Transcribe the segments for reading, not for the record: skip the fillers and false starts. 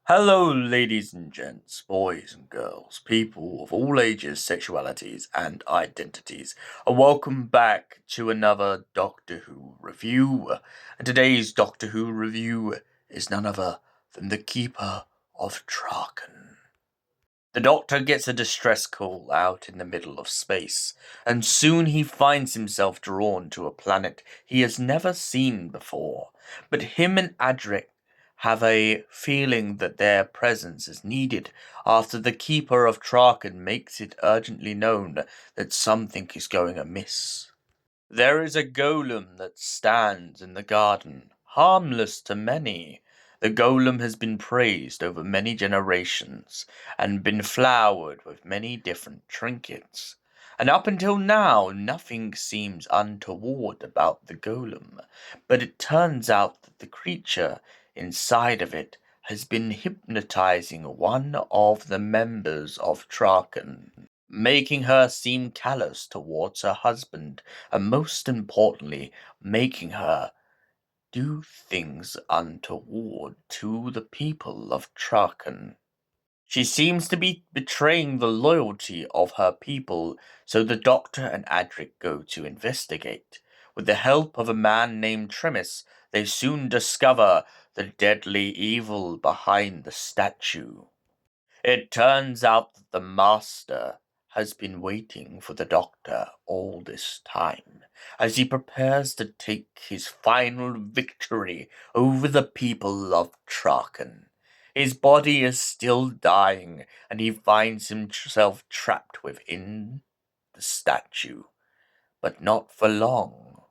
Hello, ladies and gents, boys and girls, people of all ages, sexualities, and identities, and welcome back to another Doctor Who review. And today's Doctor Who review is none other than the Keeper of Traken. The Doctor gets a distress call out in the middle of space, and soon he finds himself drawn to a planet he has never seen before. But him and Adric have a feeling that their presence is needed after the Keeper of Traken makes it urgently known that something is going amiss. There is a golem that stands in the garden, harmless to many. The golem has been praised over many generations and been flowered with many different trinkets. And up until now, nothing seems untoward about the golem, but it turns out that the creature inside of it has been hypnotizing one of the members of Traken, making her seem callous towards her husband, and most importantly, making her do things untoward to the people of Traken. She seems to be betraying the loyalty of her people, so the Doctor and Adric go to investigate. With the help of a man named Tremis, they soon discover the deadly evil behind the statue. It turns out that the Master has been waiting for the Doctor all this time, as he prepares to take his final victory over the people of Traken. His body is still dying, and he finds himself trapped within the statue, but not for long.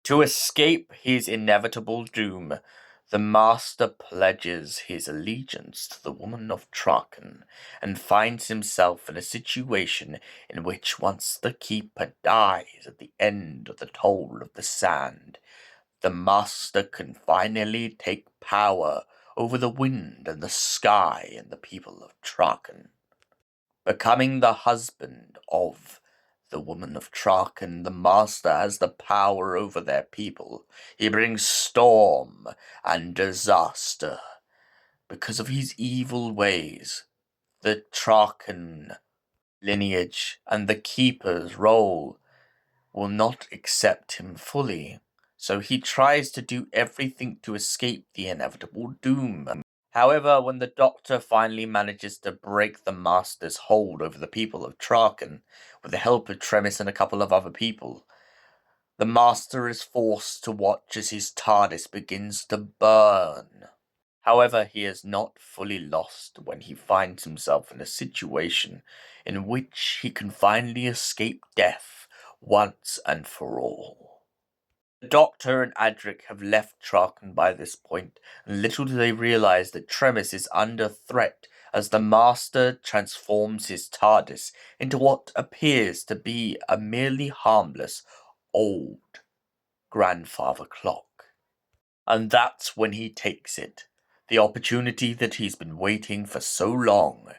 To escape his inevitable doom, the Master pledges his allegiance to the woman of Traken, and finds himself in a situation in which once the Keeper dies at the end of the Toll of the Sand, the Master can finally take power over the wind and the sky and the people of Traken. Becoming the husband of the woman of Traken, the Master has the power over their people. He brings storm and disaster. Because of his evil ways, the Traken lineage and the Keeper's role will not accept him fully. So he tries to do everything to escape the inevitable doom. However, when the Doctor finally manages to break the Master's hold over the people of Traken, with the help of Tremis and a couple of other people, the Master is forced to watch as his TARDIS begins to burn. However, he is not fully lost when he finds himself in a situation in which he can finally escape death once and for all. The Doctor and Adric have left Traken by this point, and little do they realize that Tremis is under threat as the Master transforms his TARDIS into what appears to be a merely harmless old grandfather clock. And that's when he takes it, the opportunity that he's been waiting for so long.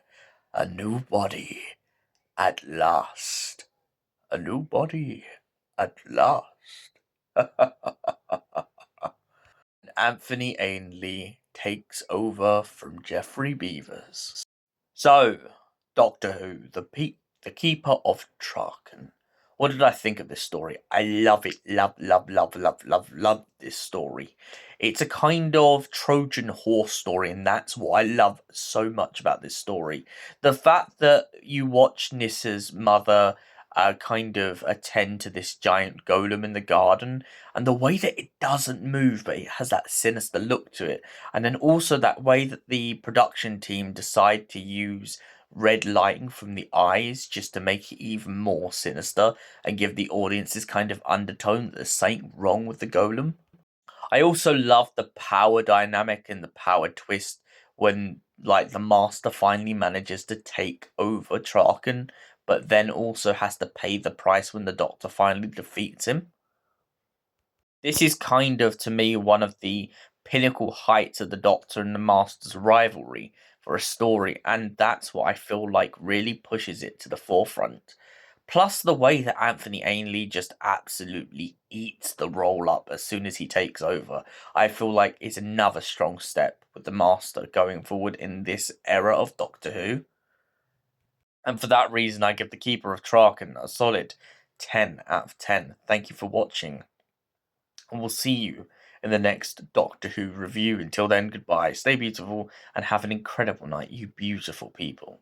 A new body at last. A new body at last. Anthony Ainley takes over from Geoffrey Beevers. So, Doctor Who, the Keeper of Traken. What did I think of this story? I love it. Love this story. It's a kind of Trojan horse story, and that's what I love so much about this story. The fact that you watch Nyssa's mother kind of attend to this giant golem in the garden, and the way that it doesn't move, but it has that sinister look to it, and then also that way that the production team decide to use red lighting from the eyes just to make it even more sinister and give the audience this kind of undertone that there's something wrong with the golem. I also love the power dynamic and the power twist when, like, the Master finally manages to take over Traken, but then also has to pay the price when the Doctor finally defeats him. This is kind of, to me, one of the pinnacle heights of the Doctor and the Master's rivalry for a story, and that's what I feel like really pushes it to the forefront. Plus, the way that Anthony Ainley just absolutely eats the role up as soon as he takes over, I feel like is another strong step with the Master going forward in this era of Doctor Who. And for that reason, I give the Keeper of Traken a solid 10 out of 10. Thank you for watching, and we'll see you in the next Doctor Who review. Until then, goodbye, stay beautiful, and have an incredible night, you beautiful people.